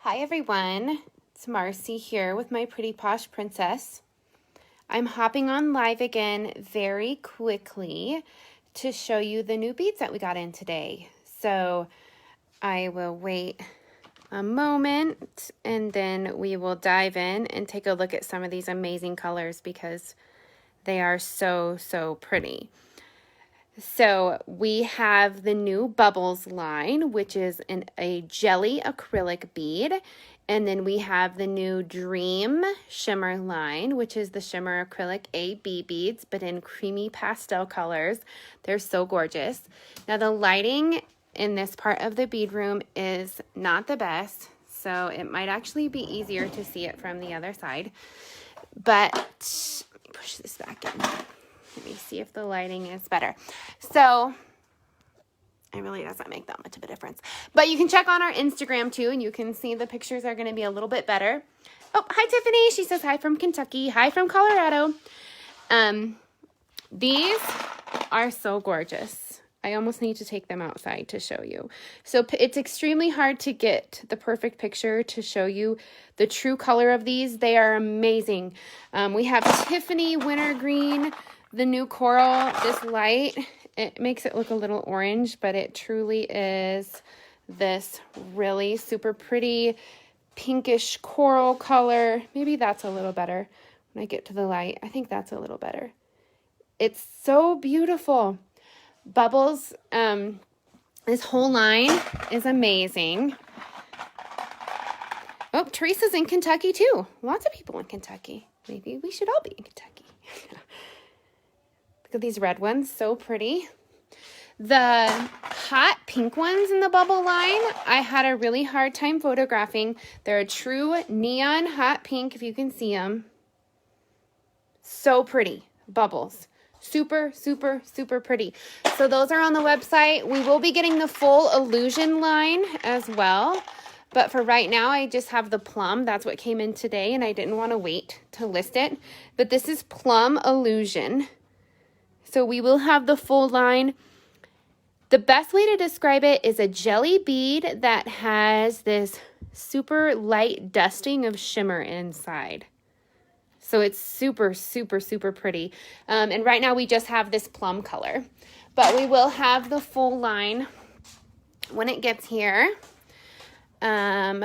Hi everyone, it's Marcy here with my Pretty Posh Princess. I'm hopping on live again very quickly to show you the new beads that we got in today. So I will wait a moment and then we will dive in and take a look at some of these amazing colors because they are so pretty. So we have the new Bubbles line, which is a jelly acrylic bead. And then we have the new Dream Shimmer line, which is the shimmer acrylic AB beads, but in creamy pastel colors. They're so gorgeous. Now the lighting in this part of the bead room is not the best, so it might actually be easier to see it from the other side. But let me push this back in. Let me see if the lighting is better. So it really doesn't make that much of a difference. But you can check on our Instagram too, and you can see the pictures are going to be a little bit better. Oh, hi Tiffany. She says hi from Kentucky. Hi from Colorado. These are so gorgeous. I almost need to take them outside to show you. So it's extremely hard to get the perfect picture to show you the true color of these. They are amazing. We have Tiffany Wintergreen. The new coral, this light, it makes it look a little orange, but it truly is this really super pretty pinkish coral color. Maybe that's a little better when I get to the light. I think that's a little better. It's so beautiful. Bubbles, this whole line is amazing. Oh, Teresa's in Kentucky too. Lots of people in Kentucky. Maybe we should all be in Kentucky. Look at these red ones, so pretty. The hot pink ones in the bubble line, I had a really hard time photographing. They're a true neon hot pink, if you can see them. So pretty, bubbles. Super pretty. So those are on the website. We will be getting the full Illusion line as well. But for right now, I just have the Plum. That's what came in today, and I didn't want to wait to list it. But this is Plum Illusion. So we will have the full line. The best way to describe it is a jelly bead that has this super light dusting of shimmer inside. So it's super pretty. And right now we just have this plum color. But we will have the full line when it gets here. Then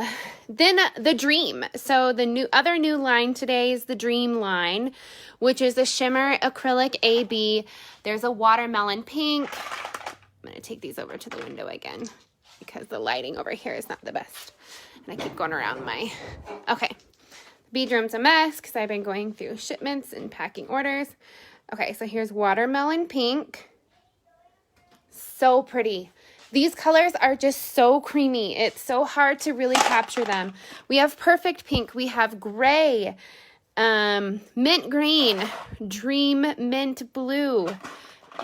the Dream. So the other new line today is the Dream line, which is a shimmer acrylic AB. There's a watermelon pink. I'm going to take these over to the window again because the lighting over here is not the best. And I keep going around my... Okay. Bead room's a mess because I've been going through shipments and packing orders. Okay, so here's watermelon pink. So pretty. These colors are just so creamy. It's so hard to really capture them. We have perfect pink. We have gray, mint green, dream mint blue,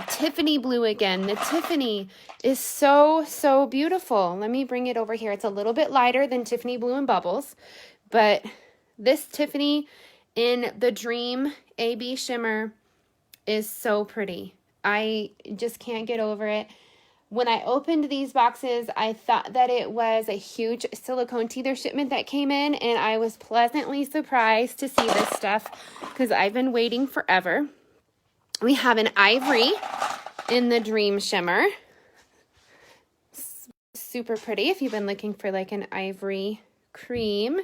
Tiffany blue again. The Tiffany is so beautiful. Let me bring it over here. It's a little bit lighter than Tiffany blue and Bubbles, but this Tiffany in the Dream AB shimmer is so pretty. I just can't get over it. When I opened these boxes, I thought that it was a huge silicone teether shipment that came in, and I was pleasantly surprised to see this stuff because I've been waiting forever. We have an ivory in the Dream shimmer. Super pretty if you've been looking for like an ivory cream.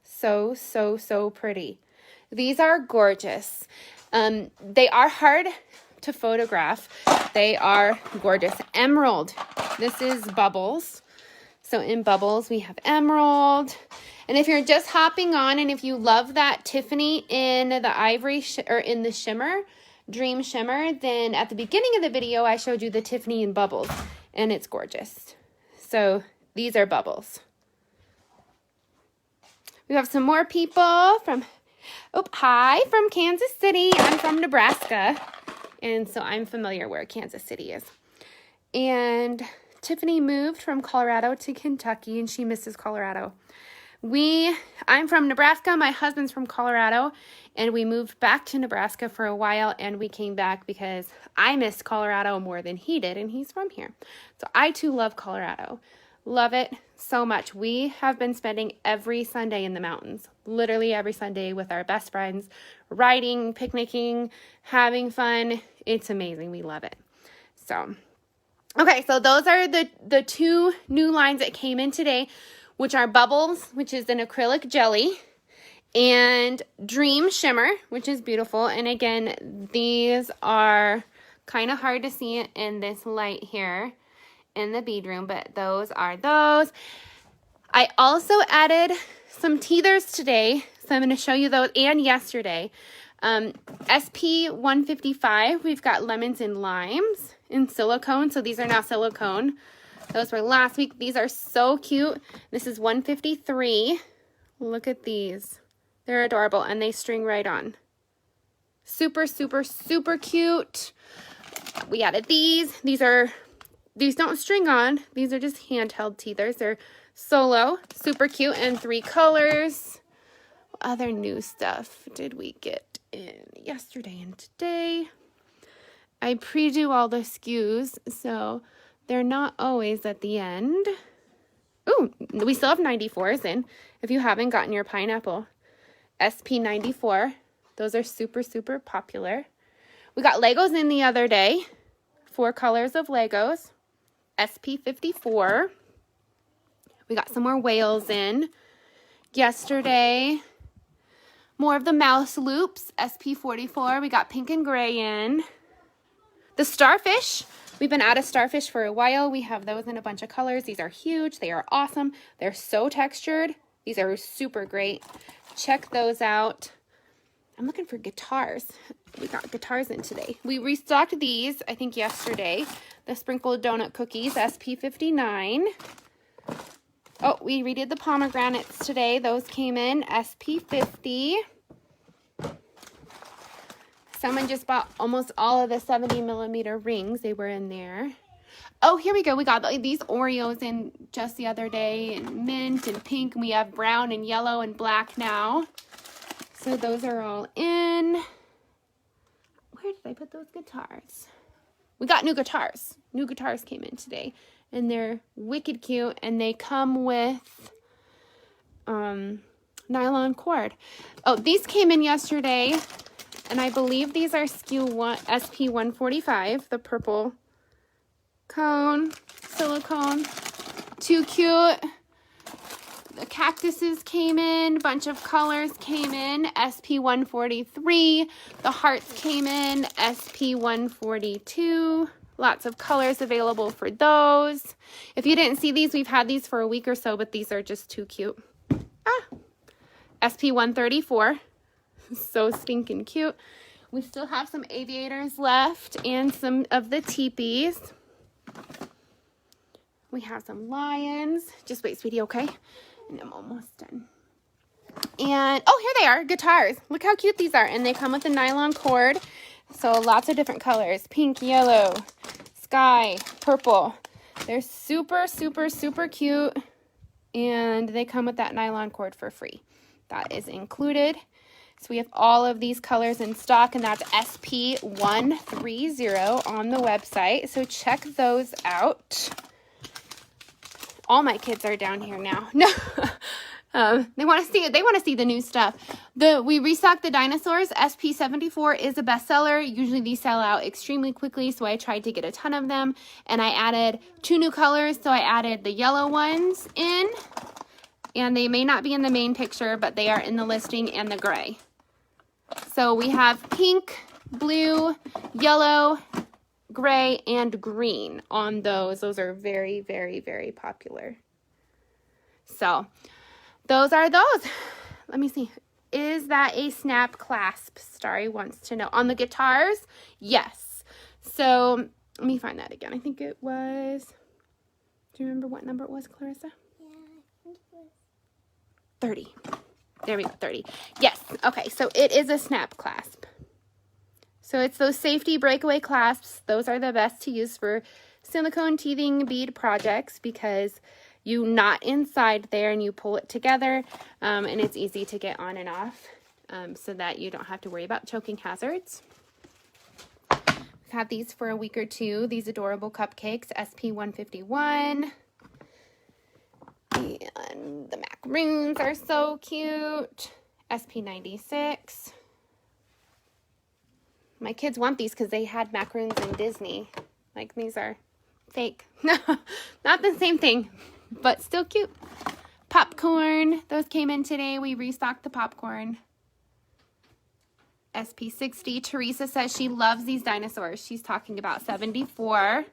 So pretty. These are gorgeous. They are hard to photograph. They are gorgeous. Emerald. This is Bubbles. So in Bubbles, we have emerald. And if you're just hopping on and if you love that Tiffany in the ivory or in the shimmer, Dream shimmer, then at the beginning of the video, I showed you the Tiffany in Bubbles, and it's gorgeous. So these are Bubbles. We have some more people from, hi, from Kansas City. I'm from Nebraska, and so I'm familiar where Kansas City is. And Tiffany moved from Colorado to Kentucky, and she misses Colorado. I'm from Nebraska. My husband's from Colorado, and we moved back to Nebraska for a while, and we came back because I missed Colorado more than he did, and he's from here. So I, too, love Colorado. Love it so much. We have been spending every Sunday in the mountains, literally every Sunday with our best friends, riding, picnicking, having fun. It's amazing. We love it. So, okay, so those are the two new lines that came in today, which are Bubbles, which is an acrylic jelly, and Dream Shimmer, which is beautiful. And again, these are kind of hard to see in this light here in the bead room, but those are those. I also added some teethers today, so I'm going to show you those, and yesterday. SP 155, we've got lemons and limes in silicone, so these are now silicone. Those were last week. These are so cute. This is 153. Look at these. They're adorable, and they string right on. Super, super, super cute. We added these. These don't string on. These are just handheld teethers. They're solo, super cute, and 3 colors. What other new stuff did we get in yesterday and today? I pre-do all the SKUs, so they're not always at the end. Ooh, we still have 94s in. If you haven't gotten your pineapple, SP 94. Those are super, super popular. We got Legos in the other day. 4 colors of Legos. SP 54. We got some more whales in yesterday. More of the mouse loops. SP 44. We got pink and gray in. The starfish. We've been out of starfish for a while. We have those in a bunch of colors. These are huge. They are awesome. They're so textured. These are super great. Check those out. I'm looking for guitars. We got guitars in today. We restocked these, I think, yesterday. The sprinkled donut cookies, SP 59. Oh, we redid the pomegranates today. Those came in, SP 50. Someone just bought almost all of the 70 millimeter rings. They were in there. Oh, here we go. We got these Oreos in just the other day, and mint and pink. And we have brown and yellow and black now. So those are all in. Where did I put those guitars? We got new guitars. New guitars came in today. And they're wicked cute. And they come with nylon cord. Oh, these came in yesterday. And I believe these are SKU SP 145. The purple cone, silicone. Too cute. The cactuses came in, a bunch of colors came in, SP 143. The hearts came in, SP 142. Lots of colors available for those. If you didn't see these, we've had these for a week or so, but these are just too cute. SP 134. So stinking cute. We still have some aviators left and some of the teepees. We have some lions. Just wait, sweetie, okay? And I'm almost done. And, oh, here they are, guitars. Look how cute these are. And they come with a nylon cord. So lots of different colors. Pink, yellow, sky, purple. They're super, super, super cute. And they come with that nylon cord for free. That is included. So we have all of these colors in stock, and that's SP 130 on the website. So check those out. All my kids are down here now. No, they want to see it. They want to see the new stuff. We restocked the dinosaurs. SP 74 is a bestseller. Usually these sell out extremely quickly, so I tried to get a ton of them. And I added 2 new colors. So I added the yellow ones in, and they may not be in the main picture, but they are in the listing, and the gray. So we have pink, blue, yellow, gray, and green on those. Those are very, very, very popular. So those are those. Let me see. Is that a snap clasp? Starry wants to know. On the guitars? Yes. So let me find that again. I think it was, do you remember what number it was, Clarissa? Yeah, I think it was 30. There we go, 30. Yes. Okay, so it is a snap clasp. So it's those safety breakaway clasps. Those are the best to use for silicone teething bead projects because you knot inside there and you pull it together, and it's easy to get on and off so that you don't have to worry about choking hazards. We've had these for a week or two. These adorable cupcakes, SP 151. And the macaroons are so cute. SP96. My kids want these because they had macaroons in Disney. Like, these are fake. No, not the same thing, but still cute. Popcorn. Those came in today. We restocked the popcorn. SP60. Teresa says she loves these dinosaurs. She's talking about 74.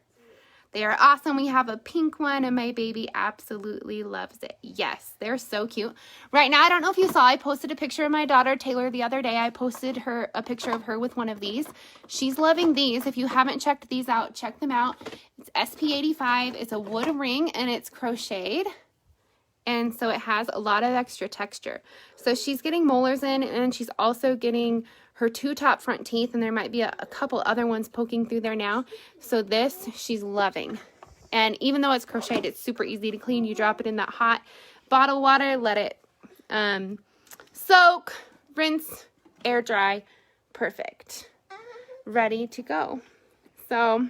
They are awesome. We have a pink one, and my baby absolutely loves it. Yes, they're so cute. Right now, I don't know if you saw, I posted a picture of my daughter, Taylor, the other day. I posted her a picture of her with one of these. She's loving these. If you haven't checked these out, check them out. It's SP85. It's a wood ring, and it's crocheted. And so it has a lot of extra texture. So she's getting molars in, and she's also getting her 2 top front teeth, and there might be a couple other ones poking through there now. So this, she's loving. And even though it's crocheted, it's super easy to clean. You drop it in that hot bottle water, let it soak, rinse, air dry. Perfect. Ready to go. So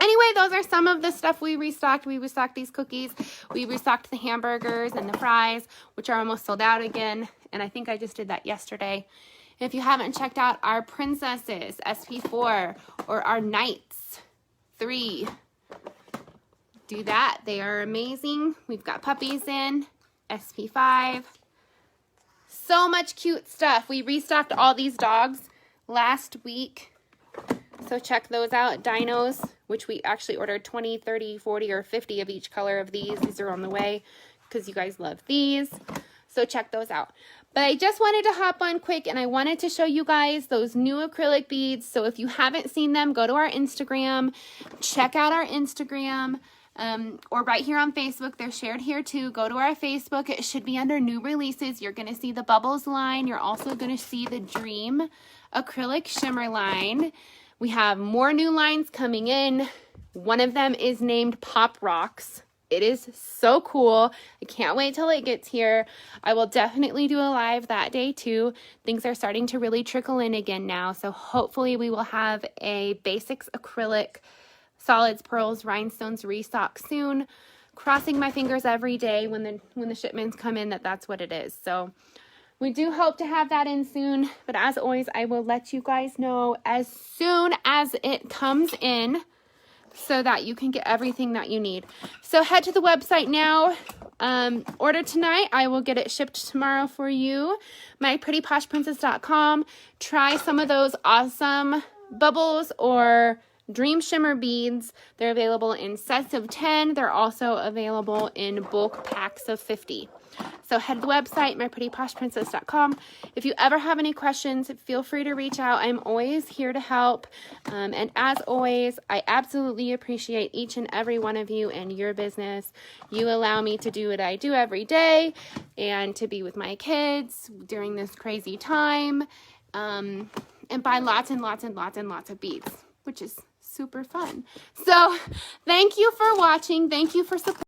anyway, those are some of the stuff we restocked. We restocked these cookies. We restocked the hamburgers and the fries, which are almost sold out again. And I think I just did that yesterday. If you haven't checked out our princesses, SP4, or our knights, 3, do that. They are amazing. We've got puppies in, SP5. So much cute stuff. We restocked all these dogs last week. So check those out. Dinos, which we actually ordered 20, 30, 40, or 50 of each color of these. These are on the way because you guys love these. So check those out. But I just wanted to hop on quick, and I wanted to show you guys those new acrylic beads. So if you haven't seen them, go to our Instagram. Check out our Instagram. Or right here on Facebook. They're shared here too. Go to our Facebook. It should be under new releases. You're going to see the Bubbles line. You're also going to see the Dream acrylic shimmer line. We have more new lines coming in. One of them is named Pop Rocks. It is so cool. I can't wait till it gets here. I will definitely do a live that day too. Things are starting to really trickle in again now. So hopefully we will have a basics acrylic solids, pearls, rhinestones restock soon. Crossing my fingers every day when the shipments come in that's what it is. So we do hope to have that in soon. But as always, I will let you guys know as soon as it comes in, so that you can get everything that you need. So head to the website now. Order tonight. I will get it shipped tomorrow for you. myprettyposhprincess.com. Try some of those awesome bubbles or Dream Shimmer beads. They're available in sets of 10. They're also available in bulk packs of 50. So head to the website, myprettyposhprincess.com. If you ever have any questions, feel free to reach out. I'm always here to help. And as always, I absolutely appreciate each and every one of you and your business. You allow me to do what I do every day and to be with my kids during this crazy time, and buy lots and lots and lots and lots of beads, which is super fun. So thank you for watching. Thank you for supporting.